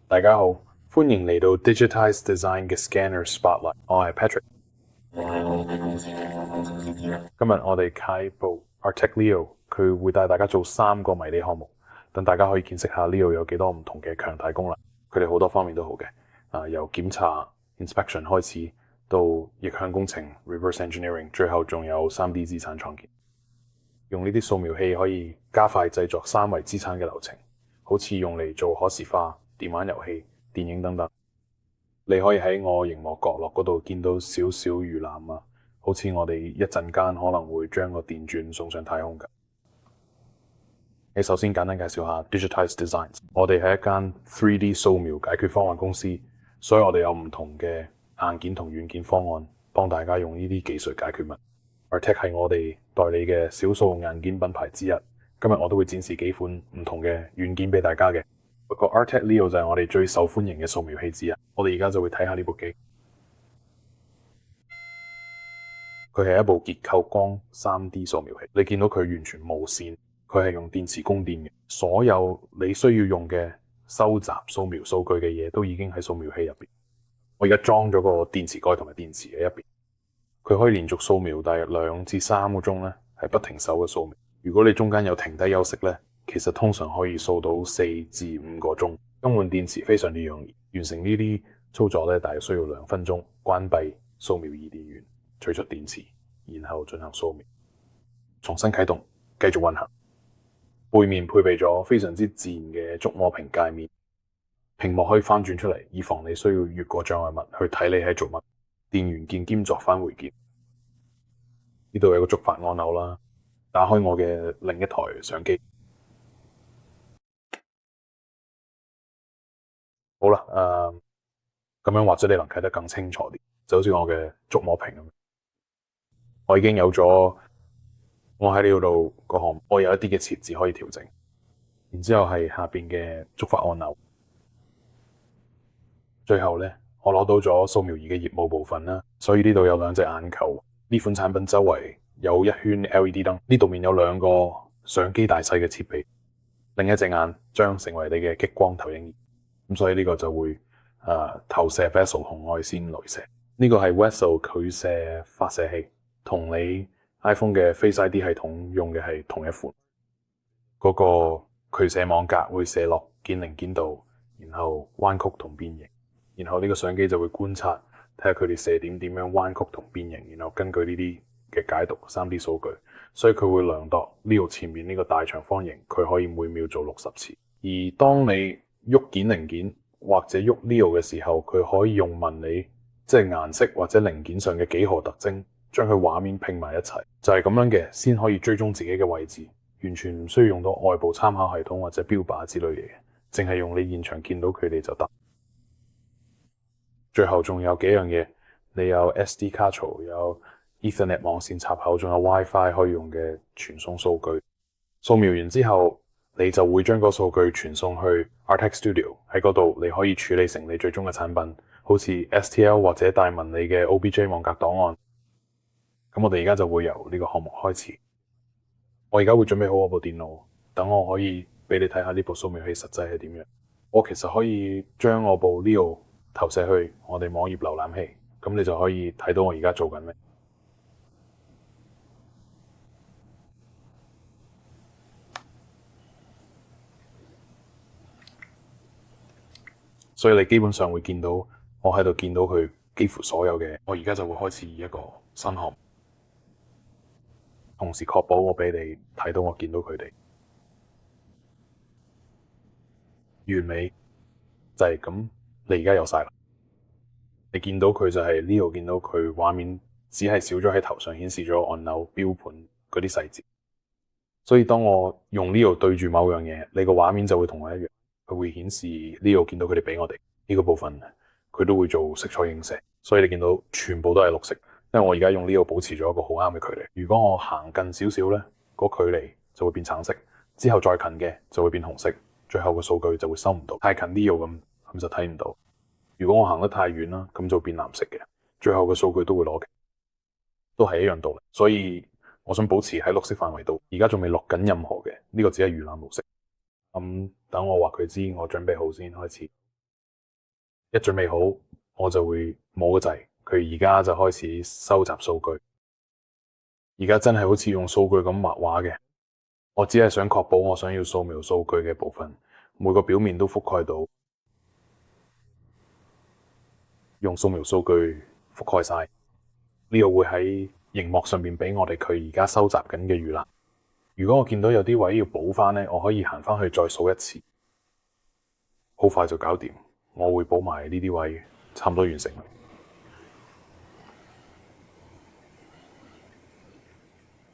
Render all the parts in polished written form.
大家好，歡迎嚟到 Digitize Design 嘅 Scanner Spotlight，我係 Patrick。今日我哋啟部 Artec Leo，佢會帶大家做3個迷你項目，等大家可以見識下 Leo 有幾多唔同嘅強大功能。佢哋好多方面都好嘅，由檢查 inspection 開始，到逆向工程 reverse engineering， 最後仲有 3D 資產創建。用呢啲掃描器可以加快製作3維資產嘅流程，好似用嚟做可視化、電玩遊戲、電影等等。你可以喺我熒幕角落嗰度見到少少預覽啊，好似我哋一陣間可能會將個電鑽送上太空㗎。你首先簡單介紹下 Digitize Designs， 我哋係一間 3D 掃描解決方案公司，所以我哋有唔同嘅硬件同軟件方案，幫大家用呢啲技術解決問題。Artec 係我哋代理嘅少數硬件品牌之一，今日我都會展示幾款唔同嘅軟件俾大家嘅。不過 Artec Leo 就係我哋最受歡迎嘅掃描器之一，我哋而家就會睇下呢部機。佢係一部結構光 3D 掃描器，你見到佢完全無線，佢係用電池供電嘅，所有你需要用嘅收集掃描數據嘅嘢都已經喺掃描器入邊。我而家裝咗個電池蓋同埋電池喺入邊。佢可以連續掃描大約2至3個鐘咧，係不停手嘅掃描。如果你中間有停低休息咧，其實通常可以掃到4至5個鐘。更換電池非常之容易，完成呢啲操作咧，大約需要2分鐘。關閉掃描易電源，取出電池，然後進行掃描，重新啟動，繼續運行。背面配備咗非常之自然嘅觸摸屏界面，屏幕可以翻轉出嚟，以防你需要越過障礙物去睇你喺做乜。電源鍵兼作返回鍵，呢度有個觸發按鈕啦。打開我嘅另一台相機。好啦，咁樣或者你能睇得更清楚啲，就好似我嘅觸摸屏咁。我已經有咗，我喺呢度個項目，我有一啲嘅設置可以調整。然之後係下邊嘅觸發按鈕。最後咧，我攞到咗掃描儀嘅業務部分啦，所以呢度有2隻眼球。呢款產品周圍有一圈 LED 燈，呢度面有2個相機大細嘅設備，另一隻眼將成為你嘅激光投影儀。咁所以呢個就會投射 Vessel 紅外線雷射。呢個係 Vessel 距射發射器，同你 iPhone 嘅 Face ID 系統用嘅係同一款。嗰個距射網格會射落件零件度，然後彎曲同變形。然後呢個相機就會觀察，睇下佢哋射點點樣彎曲同變形，然後根據呢啲嘅解讀 3D 數據，所以佢會量度呢度前面呢個大長方形，佢可以每秒做60次。而當你喐件零件或者喐 Leo 嘅時候，佢可以用紋理，即係顏色或者零件上嘅幾何特徵，將佢畫面拼埋一齊，就係咁樣嘅，先可以追蹤自己嘅位置，完全唔需要用到外部參考系統或者標靶之類嘅嘢，淨係用你現場見到佢哋就得。最後仲有幾樣嘢，你有 SD 卡槽，有 Ethernet 網線插口，仲有 WiFi 可以用嘅傳送數據。掃描完之後，你就會將個數據傳送去 Artec Studio， 喺嗰度你可以處理成你最終嘅產品，好似 STL 或者帶紋理嘅 OBJ 網格檔案。咁我哋而家就會由呢個項目開始。我而家會準備好我部電腦，等我可以俾你睇下呢部掃描器實際係點樣。我其實可以將我部 Leo 投射去我哋網頁瀏覽器，咁你就可以睇到我而家做緊咩。所以你基本上會見到我喺度見到佢幾乎所有嘅。我而家就會開始一個新項目，同時確保我俾你睇到我見到佢哋完美，就係咁。你而家有晒啦，你見到佢就係 Leo， 見到佢畫面只係少咗喺頭上顯示咗按鈕標盤嗰啲細節。所以當我用 Leo 對住某樣嘢，你個畫面就會同我一樣，佢會顯示 Leo 見到佢哋俾我哋呢個部分，佢都會做色彩映射，所以你見到全部都係綠色，因為我而家用 Leo 保持咗一個好啱嘅距離。如果我行近少少咧，個距離就會變橙色，之後再近嘅就會變紅色，最後個數據就會收唔到。太近 Leo 咁就睇唔到。如果我行得太遠啦，咁就變藍色嘅，最後嘅數據都會攞嘅，都係一樣道理。所以我想保持喺綠色範圍度，而家仲未錄緊任何嘅，呢個只係預覽模式。等我話佢知，我準備好先開始。一準備好，我就會摸個掣，佢而家就開始收集數據。而家真係好似用數據咁畫畫嘅，我只係想確保我想要掃描數據嘅部分，每個表面都覆蓋到，用掃描數據覆蓋晒。呢個會喺熒幕上面俾我哋佢而家收集緊嘅預覽。如果我見到有啲位要補翻呢，我可以行翻去再掃一次，好快就搞掂。我會補埋呢啲位，差唔多完成啦。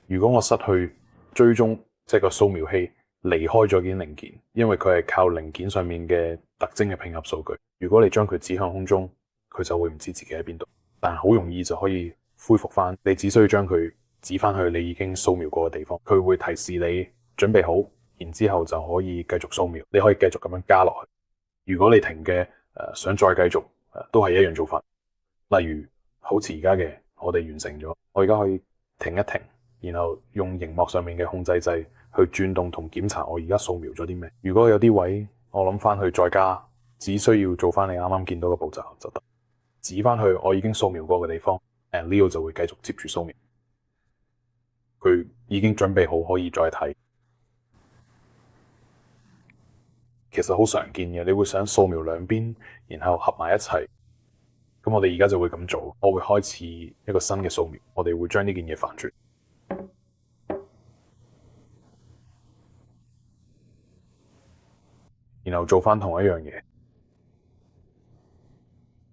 如果我失去追蹤，即係個掃描器離開咗件零件，因為佢係靠零件上面嘅特徵嘅拼合數據。如果你將佢指向空中，佢就會唔知自己喺邊度，但好容易就可以恢復翻。你只需要將佢指翻去你已經掃描過嘅地方，佢會提示你準備好，然之後就可以繼續掃描。你可以繼續咁樣加落去。如果你停嘅想再繼續都係一樣做法。例如好似而家嘅，我哋完成咗，我而家可以停一停，然後用熒幕上面嘅控制掣去轉動同檢查我而家掃描咗啲咩。如果有啲位我諗翻去再加，只需要做翻你啱啱見到嘅步驟就得。指翻去我已經掃描過嘅地方，Leo 就會繼續接住掃描。佢已經準備好可以再睇。其實好常見嘅，你會想掃描兩邊，然後合埋一齊。咁我哋而家就會咁做。我會開始一個新嘅掃描，我哋會將呢件嘢反轉，然後做翻同一樣嘢。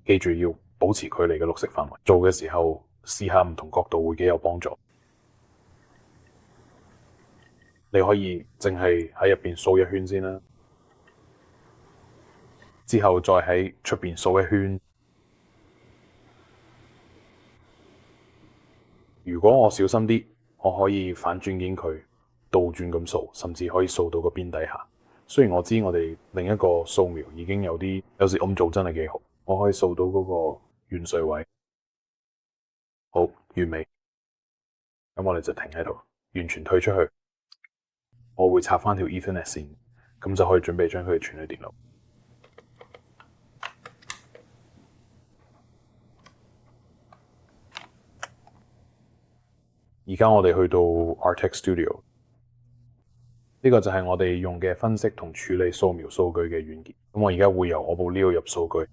記住要保持距離嘅綠色範圍。做嘅時候試下唔同角度會幾有幫助。你可以淨係喺入邊掃一圈先啦，之後再喺出邊掃一圈。如果我小心啲，我可以反轉件佢，倒轉咁掃，甚至可以掃到個邊底下。雖然我知我哋另一個掃描已經有時咁做真係幾好，我可以掃到嗰個圓錐位，好完美。咁我哋就停喺度，完全退出去。我會插翻條 Ethernet 線，咁就可以準備將佢傳去電腦。而家我哋去到 Artec Studio， 呢個就係我哋用嘅分析同處理掃描數據嘅軟件。咁我而家會由我部 Leo 入數據，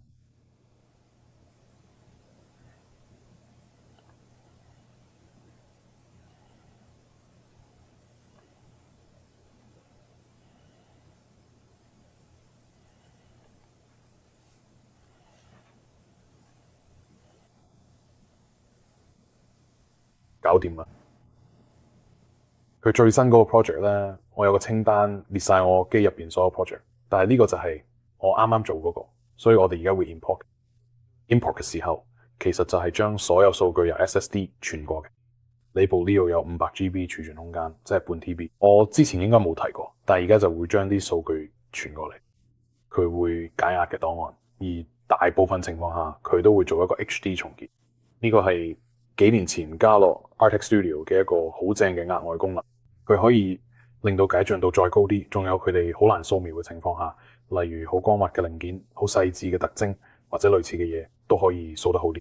搞掂啦。佢最新嗰個 project 咧，我有個清單列晒我機入邊所有 project， 但係呢個就係我啱啱做嗰個，所以我哋而家會 import 嘅時候，其實就係將所有數據由 SSD 傳過嘅。你部 Leo 有500GB 儲存空間，即係半 TB。我之前應該冇提過，但係而家就會將啲數據傳過嚟，佢會解壓嘅檔案，而大部分情況下佢都會做一個 HD 重建。呢個係幾年前加落 Artec Studio 嘅一個好正嘅額外功能。佢可以令到解像度再高啲，仲有佢哋好難掃描嘅情況下，例如好光滑嘅零件、好細緻嘅特徵或者類似嘅嘢，都可以掃得好啲。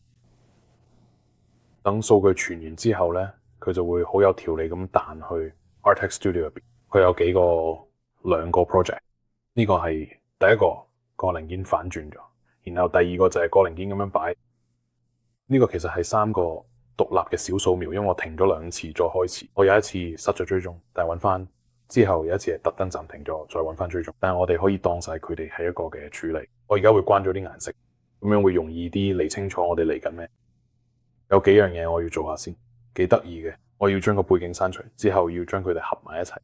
等數據傳完之後咧，佢就會好有條理咁彈去 Artec Studio 入邊。佢有兩個 project， 呢個係第一個零件反轉咗，然後第二個就係個零件咁樣擺。呢個其實係3個獨立嘅小掃描，因為我停咗2次再開始。我有一次失咗追蹤，但係揾翻之後有一次係特登暫停咗，再揾翻追蹤。但係我哋可以當晒佢哋係一個嘅處理。我而家會關咗啲顏色，咁樣會容易啲理清楚我哋嚟緊咩。有幾樣嘢我要做下先，幾得意嘅。我要將個背景刪除，之後要將佢哋合埋一齊。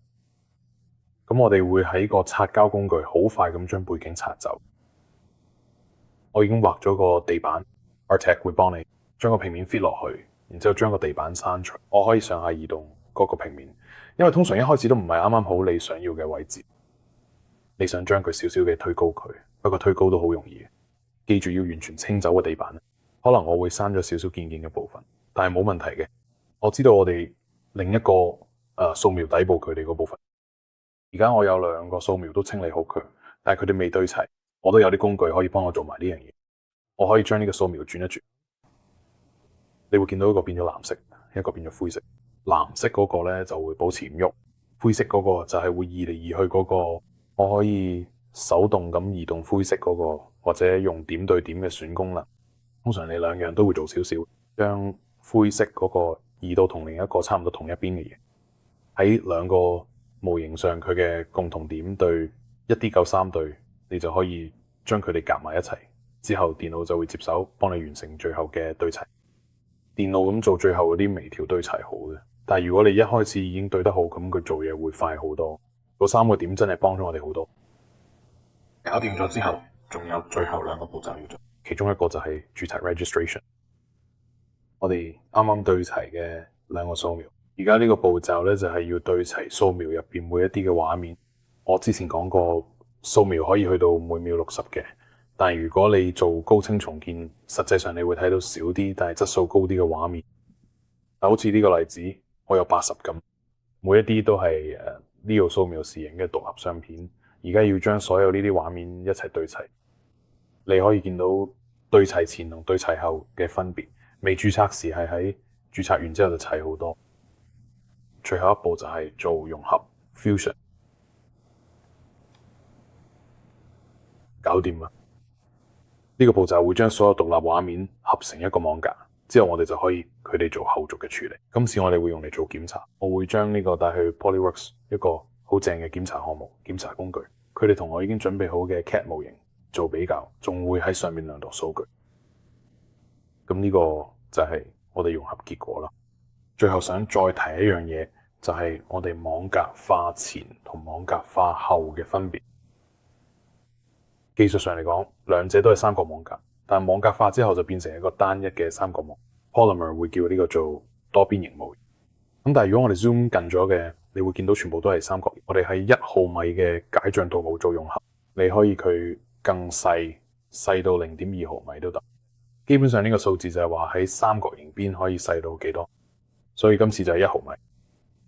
咁我哋會喺個擦膠工具好快咁將背景擦走。我已經畫咗個地板 ，Artec 會幫你將個平面 fit 落去，然之後將個地板刪除。我可以上下移動嗰個平面，因為通常一開始都唔係啱啱好你想要嘅位置。你想將佢少少嘅推高佢，不過推高都好容易。記住要完全清走個地板。可能我會刪咗少少件件嘅部分，但係冇問題嘅。我知道我哋另一個掃描底部佢哋嗰部分。而家我有2個掃描都清理好佢，但係佢哋未對齊。我都有啲工具可以幫我做埋呢樣嘢。我可以將呢個掃描轉一轉，你會見到一個變咗藍色，一個變咗灰色。藍色嗰個咧就會保持唔喐，灰色嗰個就係會移嚟移去嗰個。我可以手動咁移動灰色嗰個，或者用點對點嘅選功能。通常你兩樣都會做少少，將灰色嗰個移到同另一個差唔多同一邊嘅嘢。喺兩個模型上，佢嘅共同點對1D93對，你就可以將佢哋夾埋一齊，之後電腦就會接手幫你完成最後嘅對齊。電腦咁做最後嗰啲微調對齊好嘅，但係如果你一開始已經對得好，咁佢做嘢會快好多。嗰3個點真係幫咗我哋好多。搞掂咗之後，仲有最後2個步驟要做，其中一個就係註冊 registration。我哋啱啱對齊嘅2個掃描，而家呢個步驟咧就係要對齊掃描入邊每一啲嘅畫面。我之前講過，掃描可以去到每秒60嘅，但係如果你做高清重建，實際上你會睇到少啲，但係質素高啲嘅畫面。好似呢個例子，我有80咁，每一啲都係Leo 掃描時影嘅獨立相片。而家要將所有呢啲畫面一齊對齊，你可以見到對齊前同對齊後嘅分別。未註冊時係喺註冊完之後就齊好多。最後一步就係做融合 fusion， 搞掂啦。呢個步驟會將所有獨立畫面合成一個網格，之後我哋就可以佢哋做後續嘅處理。今次我哋會用嚟做檢查，我會將呢個帶去 Polyworks 一個好正嘅檢查項目、檢查工具。佢哋同我已經準備好嘅 CAD 模型做比較，仲會喺上面量度數據。咁呢個就係我哋融合結果啦。最後想再提一樣嘢，就係我哋網格化前同網格化後嘅分別。技術上嚟講，兩者都係3角網格，但網格化之後就變成一個單一嘅3角網。Polymer 會叫呢個做多邊形模型。咁但係如果我哋 zoom 近咗嘅，你會見到全部都係3角形。我哋喺1毫米嘅解像度冇做融合，你可以佢更細，細到0.2毫米都得。基本上呢個數字就係話喺3角形邊可以細到幾多，所以今次就係1毫米。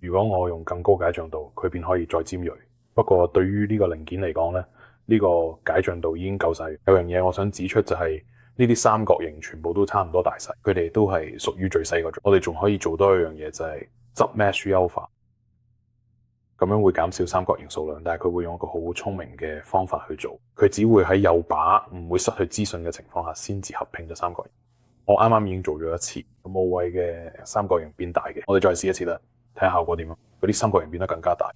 如果我用更高解像度，佢便可以再尖銳。不過對於呢個零件嚟講咧，呢個解像度已經夠細。有樣嘢我想指出就係呢啲3角形全部都差唔多大細，佢哋都係屬於最細嗰種。我哋仲可以做多一樣嘢，就係執 mesh 優化，咁樣會減少3角形數量，但係佢會用一個好聰明嘅方法去做。佢只會喺有把唔會失去資訊嘅情況下，先至合拼咗3角形。我啱啱已經做咗一次，無謂嘅3角形變大嘅，我哋再試一次啦，睇下效果點樣。嗰啲3角形變得更加大，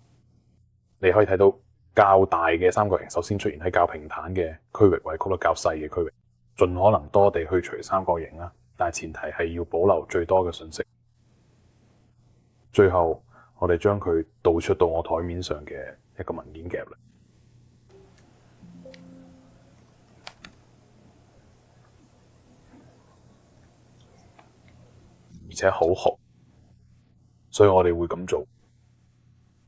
你可以睇到較大嘅3角形首先出現喺較平坦嘅區域，或者曲率較細嘅區域，盡可能多地去除3角形啦，但係前提係要保留最多嘅信息。最後我哋將佢導出到我台面上嘅一個文件夾嚟，而且好紅，所以我哋會咁做，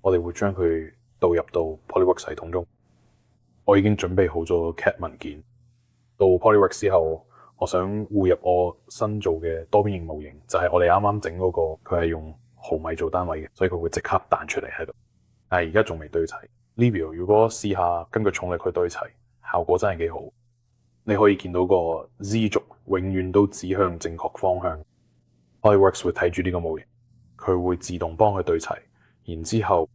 我哋會將佢導入到 Polyworks 系統中。我已經準備好咗 CAD 文件，到 Polyworks 之後，我想匯入我新做嘅多邊形模型，就係我哋啱啱整嗰個，佢係用毫米做單位嘅，所以佢會即刻彈出嚟喺度。但係而家仲未對齊。Livio 如果試下根據重力去對齊，效果真係幾好。你可以見到個 Z 軸永遠都指向正確方向。Polyworks 會睇住呢個模型，佢會自動幫佢對齊，然之後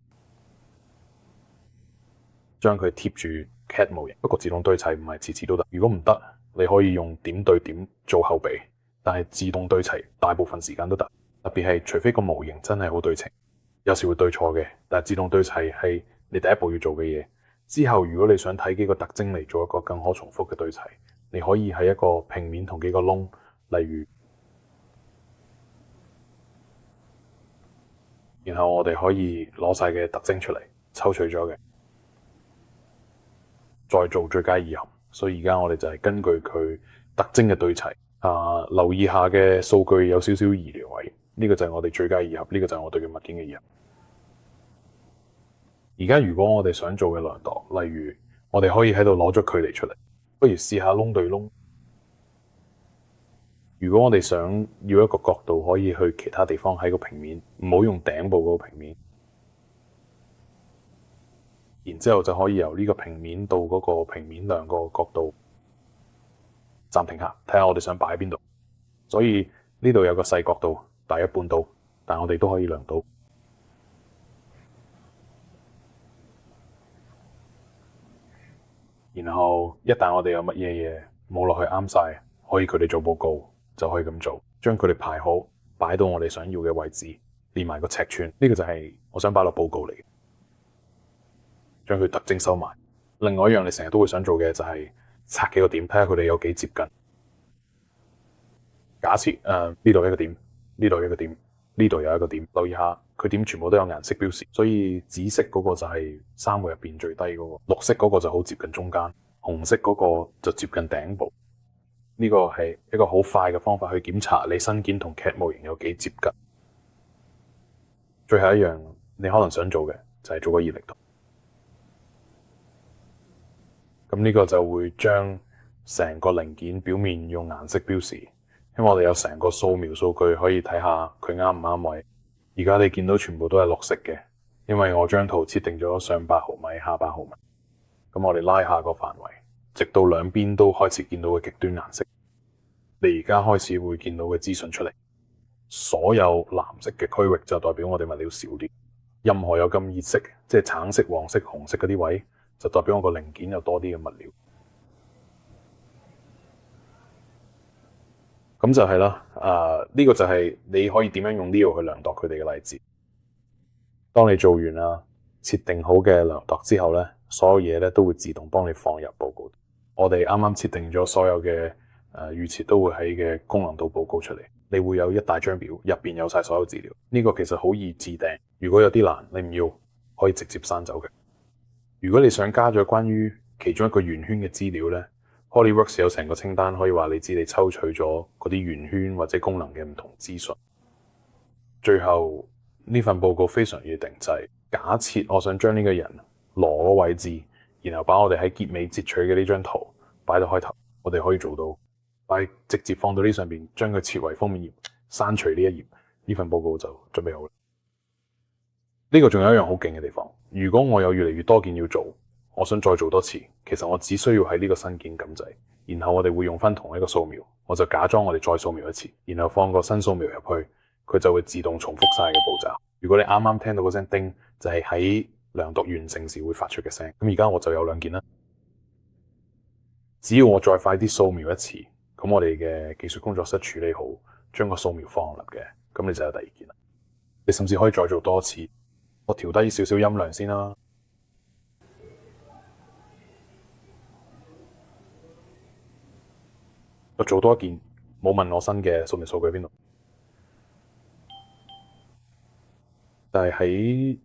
將佢貼住 CAD 模型。不過自動對齊唔係次次都得，如果唔得，你可以用點對點做後備，但係自動對齊大部分時間都得。特別係除非個模型真係好對稱，有時會對錯嘅。但係自動對齊係你第一步要做嘅嘢。之後如果你想睇幾個特徵嚟做一個更可重複嘅對齊，你可以喺一個平面同幾個窿，例如，然後我哋可以攞晒嘅特徵出嚟，抽取咗嘅，再做最佳二合。所以而家我哋就係根據佢特徵嘅對齊，留意下嘅數據有少少移調位，呢個就係我哋最佳二合，呢個就係我對嘅物件嘅二合。而家如果我哋想做嘅量度，例如我哋可以喺度攞咗距離出嚟，不如試下窿對窿。如果我哋想要一個角度可以去其他地方喺個平面，唔好用頂部嗰個平面，然之後就可以由呢個平面到嗰個平面量個角度，暫停下，睇下我哋想擺喺邊度。所以呢度有個細角度，大約半度，但我哋都可以量到。然後一旦我哋有乜嘢嘢冇落去啱晒，可以佢哋做報告就可以咁做，將佢哋排好，擺到我哋想要嘅位置，連埋個尺寸。呢個就係我想擺落報告嚟嘅，將佢特徵收埋。另外一樣你成日都會想做嘅就係拆幾個點，睇下佢哋有幾接近。假設呢度一個點，呢度一個點，呢度有一個點，留意下佢點全部都有顏色標示，所以紫色嗰個就係三個入邊最低嗰個，綠色嗰個就好接近中間，紅色嗰個就接近頂部。呢個係一個好快嘅方法去檢查你新件同 CAD 模型有幾接近。最後一樣你可能想做嘅就係做個熱力圖。咁呢個就會將成個零件表面用顏色標示，因為我哋有成個掃描數據可以睇下佢啱唔啱位。而家你見到全部都係綠色嘅，因為我張圖設定咗上8毫米、下8毫米。咁我哋拉下個範圍，直到兩邊都開始見到嘅極端顏色。你而家開始會見到嘅資訊出嚟，所有藍色嘅區域就代表我哋物料少啲，任何有咁熱色，即係橙色、黃色、紅色嗰啲位，就代表我個零件有多啲嘅物料。咁就係啦，呢個就係你可以點樣用呢個去量度佢哋嘅例子。當你做完啦，設定好嘅量度之後咧，所有嘢咧都會自動幫你放入報告。我哋啱啱設定咗所有嘅預設都會喺嘅功能度報告出嚟。你會有一大張表，入邊有晒所有資料。呢個其實好易置頂，如果有啲難，你唔要可以直接刪走嘅。如果你想加咗關於其中一個圓圈嘅資料咧，Polyworks 有成個清單，可以話你知你抽取咗嗰啲圓圈或者功能嘅唔同資訊。最後呢份報告非常之定製。假設我想將呢個人攞個位置，然後把我哋喺結尾截取嘅呢張圖擺到開頭，我哋可以做到，直接放到呢上邊，將佢設為封面頁，刪除呢一頁，呢份報告就準備好啦。呢個仲有一樣好勁嘅地方，如果我有越嚟越多件要做，我想再做多次，其實我只需要喺呢個新件撳掣，然後我哋會用翻同一個掃描，我就假裝我哋再掃描一次，然後放個新掃描入去，佢就會自動重複晒嘅步驟。如果你啱啱聽到嗰聲叮，就係喺量度完成時會發出嘅聲。咁而家我就有兩件啦，只要我再快啲掃描一次，咁我哋嘅技術工作室處理好，將個掃描放入嘅，咁你就有第二件啦。你甚至可以再做多次，我調低少少音量先啦。我做多一件，冇問我新嘅掃描數據邊度，但係喺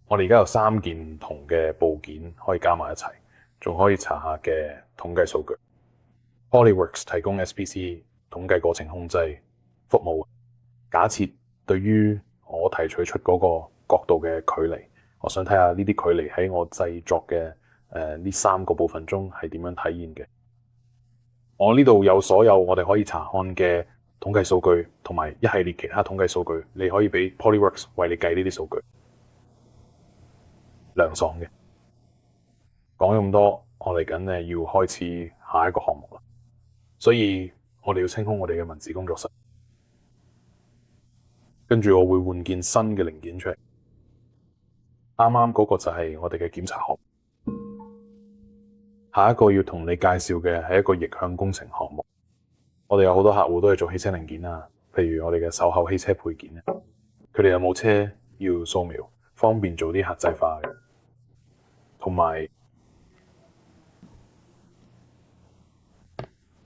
我哋而家有3件唔同嘅部件可以加埋一齊，仲可以查下嘅統計數據。Polyworks 提供 SPC 統計過程控制服務。假設對於我提取出嗰個角度嘅距離，我想睇下呢啲距離喺我製作嘅呢3個部分中係點樣體現嘅。我呢度有所有我哋可以查看嘅統計數據，同埋一系列其他統計數據，你可以俾 Polyworks 為你計呢啲數據。涼爽嘅。講咗咁多，我嚟緊要開始下一個項目啦，所以我哋要清空我哋嘅文字工作室，跟住我會換件新嘅零件出嚟。啱啱嗰個就係我哋嘅檢查項目。下一個要同你介紹嘅係一個逆向工程項目。我哋有好多客戶都係做汽車零件啊，譬如我哋嘅售後汽車配件，佢哋有冇車要掃描，方便做啲客製化嘅。同埋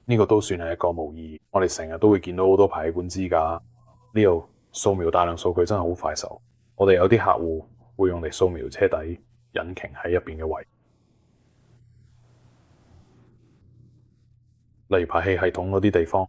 呢個都算係一個模擬。我哋成日都會見到好多排氣管支架，呢度掃描大量數據真係好快手。我哋有啲客戶會用嚟掃描車底引擎喺入邊嘅位，例如排氣系統嗰啲地方，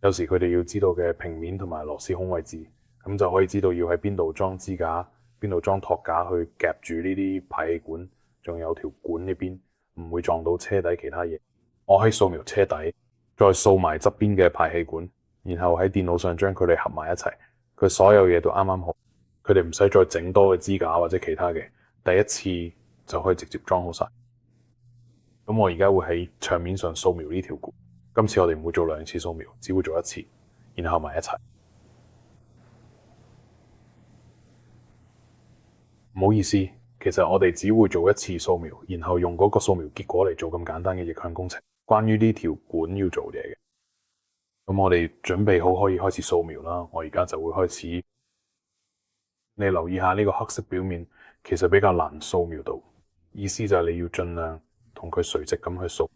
有時佢哋要知道嘅平面同埋螺絲孔位置，咁就可以知道要喺邊度裝支架，邊度裝托架去夾住呢啲排氣管，仲有條管呢邊唔會撞到車底其他嘢。我可以掃描車底，再掃埋側邊嘅排氣管，然後喺電腦上將佢哋合埋一齊，佢所有嘢都啱啱好，佢哋唔使再整多嘅支架或者其他嘅，第一次就可以直接裝好晒。咁我而家會喺牆面上掃描呢條管，今次我哋唔會做2次掃描，只會做1次，然後埋一齊。唔好意思，其實我哋只會做1次掃描，然後用嗰個掃描結果嚟做咁簡單嘅逆向工程。關於呢條管要做嘢嘅，咁我哋準備好可以開始掃描啦。我而家就會開始，你留意下呢個黑色表面其實比較難掃描到，意思就係你要盡量同佢垂直咁去掃。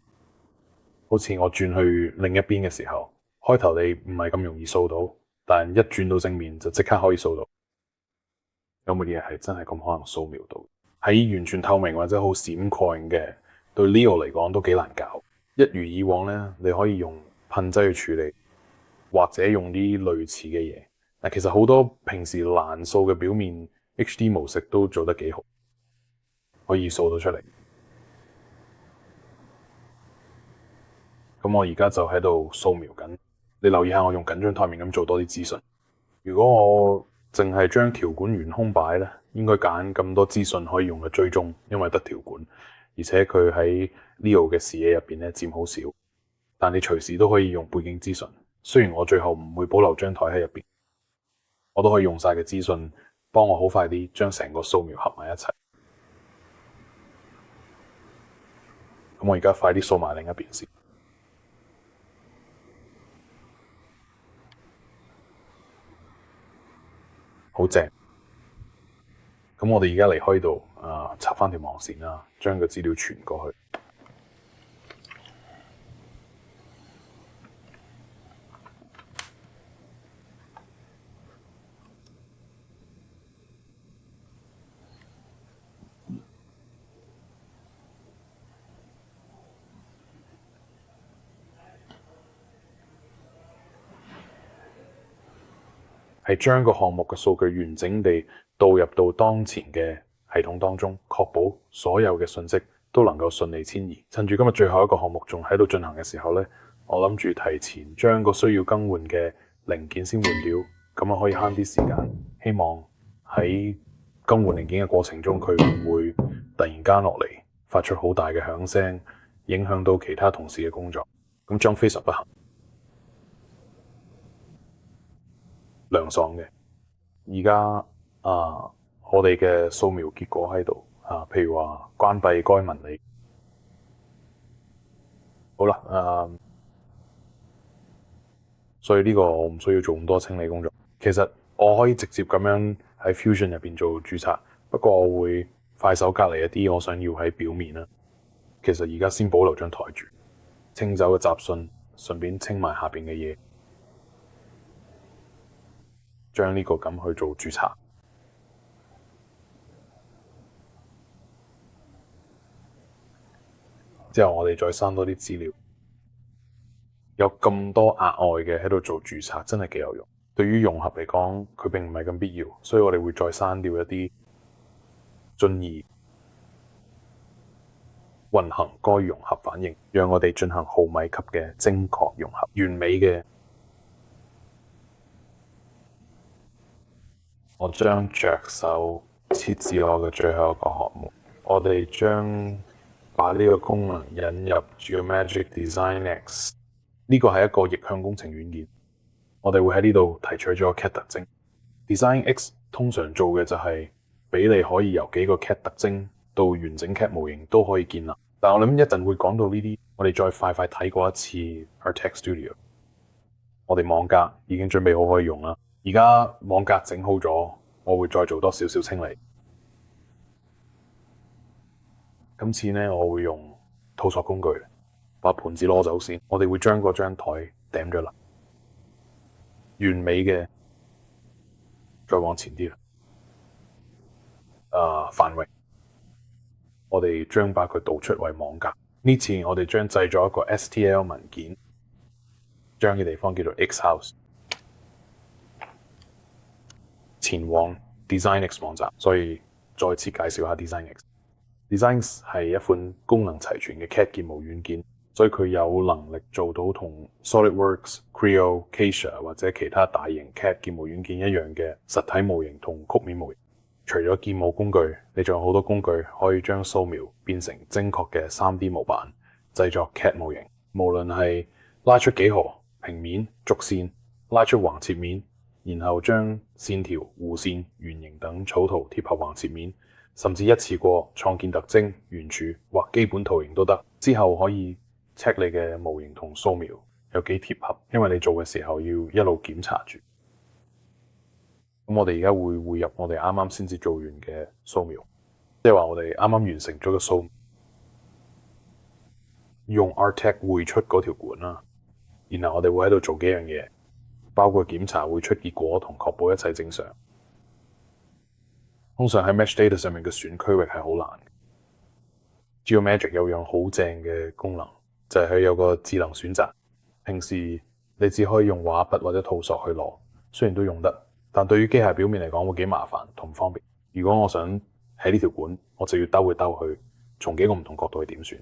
好似我轉去另一邊嘅時候，開頭你唔係咁容易掃到，但一轉到正面就即刻可以掃到。有冇嘢係真係咁可能掃描到？喺完全透明或者好閃蓋嘅，對 Leo 嚟講都幾難搞。一如以往咧，你可以用噴劑去處理，或者用啲類似嘅嘢。但其實好多平時難掃嘅表面 HD 模式都做得幾好，可以掃到出嚟。咁我而家就喺度掃描緊，你留意下我用緊張台面咁做多啲資訊。如果我淨係將條管懸空擺咧，應該揀咁多資訊可以用嘅追蹤，因為得條管，而且佢喺 Leo 嘅視野入邊咧佔好少。但你隨時都可以用背景資訊，雖然我最後唔會保留張台喺入邊，我都可以用晒嘅資訊幫我好快啲將成個掃描合埋一齊。咁我而家快啲掃埋另一邊先。好正，咁我哋而家離開呢度，插翻條網線啦，將個資料傳過去。係將個項目嘅數據完整地導入到當前嘅系統當中，確保所有嘅信息都能夠順利遷移。趁住今日最後一個項目仲喺度進行嘅時候咧，我諗住提前將個需要更換嘅零件先換掉，咁啊可以慳啲時間。希望喺更換零件嘅過程中，佢唔會突然間落嚟發出好大嘅響聲，影響到其他同事嘅工作，咁將非常不幸。涼爽嘅，而家我哋嘅掃描結果喺度譬如話關閉該紋理。好啦，所以呢個我唔需要做咁多清理工作。其實我可以直接咁樣喺 Fusion 入邊做註冊，不過我會快手隔離一啲我想要喺表面啦。其實而家先保留張台住，清走嘅雜訊，順便清埋下邊嘅嘢。將呢個咁去做註冊，之後我哋再刪多啲資料。有咁多額外嘅喺度做註冊，真係幾有用。對於融合嚟講，佢並唔係咁必要，所以我哋會再刪掉一啲進而運行該融合反應，讓我哋進行毫米級嘅精確融合，完美嘅。我將着手設置我嘅最後一個項目，我哋將把呢個功能引入 Geomagic Design X， 呢個係一個逆向工程軟件。我哋會喺呢度提取咗 CAD 特徵。Design X 通常做嘅就係俾你可以由幾個 CAD 特徵到完整 CAD 模型都可以建立。但我諗一陣會講到呢啲，我哋再快快睇過一次 Artec Studio。我哋網格已經準備好可以用啦。而家網格整好咗，我會再做多少少清理。今次呢，我會用套索工具把盤子攞走先。我哋會將嗰張台抌咗啦，完美嘅。再往前啲啦，繁榮。我哋將把佢導出為網格。呢次我哋將製咗一個 STL 文件，將嘅地方叫做 X House。前往 Design X 網站，所以再次介紹下 Design X。Design X 係一款功能齊全嘅 CAD 建模軟件，所以佢有能力做到同 SolidWorks、Creo、Cassia 或者其他大型 CAD 建模軟件一樣嘅實體模型同曲面模型。除咗建模工具，你仲有好多工具可以將掃描變成精確嘅 3D 模板，製作 CAD 模型。無論係拉出幾何、平面、軸線，拉出橫切面，然後將線條、弧線、圓形等草圖貼合橫切面，甚至一次過創建特徵、圓柱或基本圖形都得。之後可以 check 你嘅模型同掃描有幾貼合，因為你做嘅時候要一路檢查住。咁我哋而家會匯入我哋啱啱先至做完嘅掃描，即係話我哋啱啱完成咗個掃描，用 Artec 匯出嗰條管啦。然後我哋會喺度做幾樣嘢，包括檢查匯出結果同確保一切正常。通常喺 Mesh Data 上面嘅選區域係好難嘅。Geomagic 有樣好正嘅功能，就係佢有個智能選擇。平時你只可以用畫筆或者套索去攞，雖然都用得，但對於機械表面嚟講會幾麻煩同唔方便。如果我想喺呢條管，我就要兜去兜去，從幾個唔同角度去點選。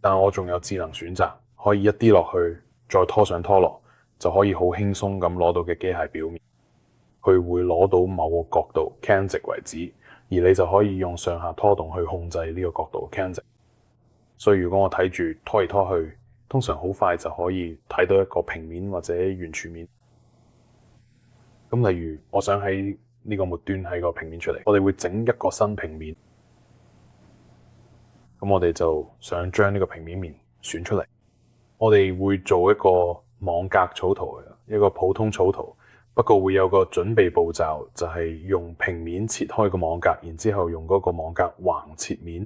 但我仲有智能選擇，可以一啲落去，再拖上拖落，就可以好輕鬆咁攞到嘅機械表面。佢會攞到某個角度 can 值為止，而你就可以用上下拖動去控制呢個角度 can 值。所以如果我睇住拖嚟拖去，通常好快就可以睇到一個平面或者圓柱面。咁例如我想喺呢個末端喺個平面出嚟，我哋會整一個新平面。咁我哋就想將呢個平面面選出嚟。我哋會做一個網格草圖，一個普通草圖，不過會有個準備步驟，就係用平面切開個網格，然之後用嗰個網格橫切面，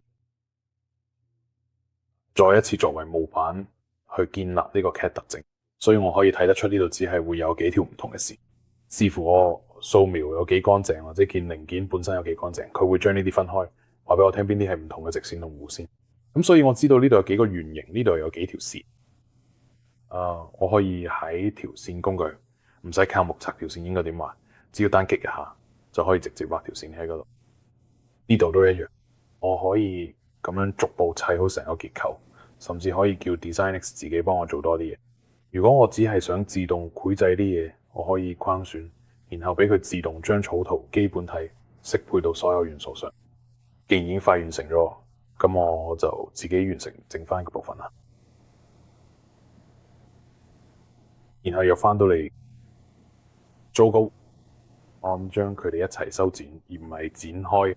再一次作為模板去建立呢個 CAD 特徵。所以我可以睇得出呢度只係會有幾條唔同嘅線，視乎我掃描有幾乾淨或者件零件本身有幾乾淨，佢會將呢啲分開，話俾我聽邊啲係唔同嘅直線同弧線。咁所以我知道呢度有幾個圓形，呢度有幾條線。我可以喺條線工具，唔使靠目測條線應該點畫，只要單擊一下就可以直接畫條線喺嗰度。呢度都一樣，我可以咁樣逐步砌好成個結構，甚至可以叫 DesignX 自己幫我做多啲嘢。如果我只係想自動繪製啲嘢，我可以框選，然後俾佢自動將草圖基本體適配到所有元素上。既然已經快完成咗，咁我就自己完成剩翻嘅部分啦。然後又翻到嚟糟糕，按將佢哋一齊修剪，而唔係剪開。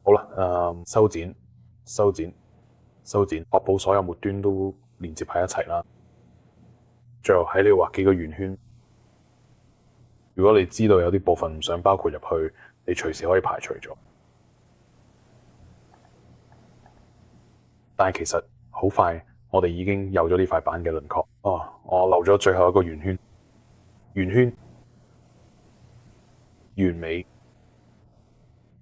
好啦，修剪、修剪、修剪，確保所有末端都連接喺一齊啦。最後喺呢度畫幾個圓圈。如果你知道有啲部分唔想包括入去，你隨時可以排除咗。但係其實好快，我哋已經有咗呢塊板嘅輪廓。我留咗最後一個圓圈，圓圈完美。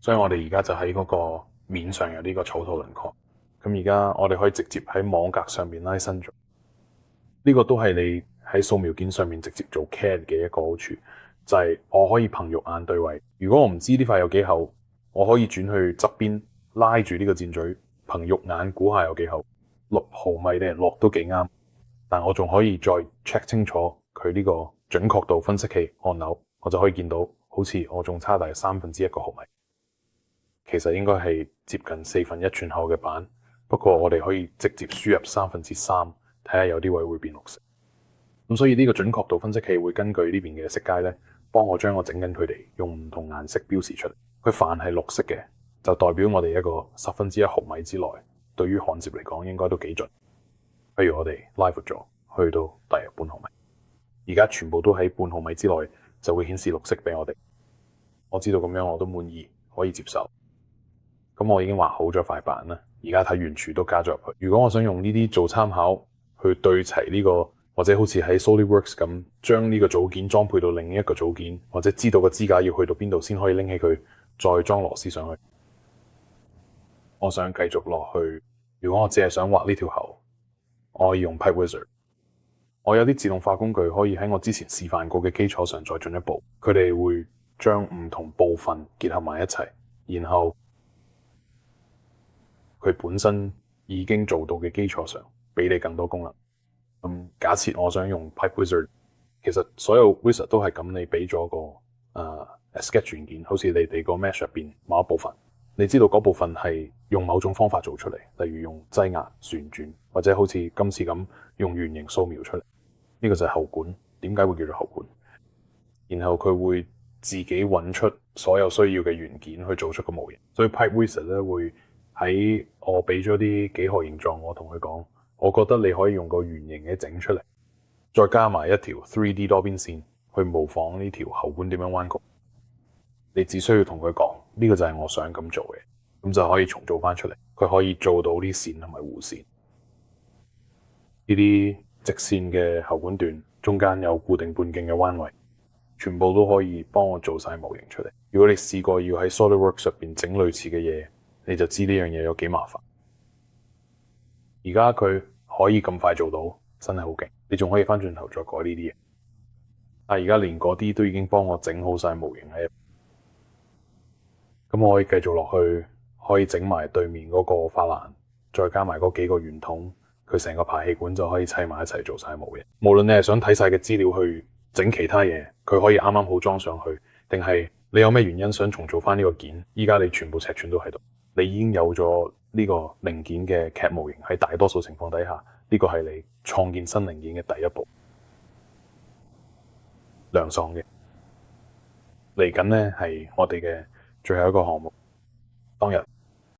所以我哋而家就喺嗰個面上有呢個草圖輪廓。咁而家我哋可以直接喺網格上面拉伸咗。呢個都係你喺掃描件上面直接做 CAD 嘅一個好處，就係我可以憑肉眼對位。如果我唔知呢塊有幾厚，我可以轉去側邊拉住呢個箭嘴，憑肉眼估下有幾厚，6毫米定係落都幾啱。但我仲可以再 check 清楚佢呢個準確度分析器按鈕，我就可以見到好似我仲差大1/3個毫米。其實應該係接近1/4寸厚嘅板，不過我哋可以直接輸入3/3，睇下有啲位會變綠色。咁所以呢個準確度分析器會根據呢邊嘅色階咧，幫我將我整緊佢哋用唔同顏色標示出嚟。佢凡係綠色嘅，就代表我哋一個1/10毫米之內，對於焊接嚟講應該都幾準。譬如我哋拉闊咗，去到大約半毫米，而家全部都喺半毫米之內，就會顯示綠色俾我哋。我知道咁樣我都滿意，可以接受。咁我已經畫好咗塊板啦，而家睇圓柱都加咗入去。如果我想用呢啲做參考，去對齊呢個，或者好似喺 SolidWorks 咁，將呢個組件裝配到另一個組件，或者知道個支架要去到邊度先可以拎起佢，再裝螺絲上去。我想繼續落去，如果我只係想畫呢條喉，我可以用 Pipe Wizard。我有啲自動化工具可以喺我之前示範過嘅基礎上再進一步，佢哋會將唔同部分結合埋一齊，然後佢本身已經做到嘅基礎上，俾你更多功能。假設我想用 Pipe Wizard， 其實所有 Wizard 都係咁，你俾咗個sketch 元件，好似你哋個 mesh 入邊某一部分，你知道嗰部分係用某種方法做出嚟，例如用擠壓、旋轉，或者好似今次咁用圓形掃描出嚟。呢個就係喉管。點解會叫做喉管？然後佢會自己揾出所有需要嘅元件去做出個模型。所以 Pipe Wizard 咧會喺我俾咗啲幾何形狀，我同佢講，我覺得你可以用個圓形嘅整出嚟，再加埋一條 3D 多邊線去模仿呢條喉管點樣彎曲。你只需要同佢講，呢個就係我想咁做嘅，咁就可以重做翻出嚟。佢可以做到啲線同埋弧線，呢啲直線嘅喉管段中間有固定半徑嘅彎位，全部都可以幫我做晒模型出嚟。如果你試過要喺 SolidWorks 入邊整類似嘅嘢，你就知呢樣嘢有幾麻煩。而家佢可以咁快做到，真係好勁。你仲可以翻轉頭再改呢啲嘢，但係而家連嗰啲都已經幫我整好晒模型喺入邊。咁我可以繼續落去，可以整埋對面嗰個花欄，再加埋嗰幾個圓筒，佢成個排氣管就可以砌埋一齊做晒模型。無論你係想睇晒嘅資料去整其他嘢，佢可以啱啱好裝上去，定係你有咩原因想重做翻呢個件，依家你全部尺寸都喺度，你已經有咗呢個零件嘅 CAD 模型。喺大多數情況底下，呢個係你創建新零件嘅第一步，涼爽嘅。嚟緊呢係我哋嘅最後一個項目，當日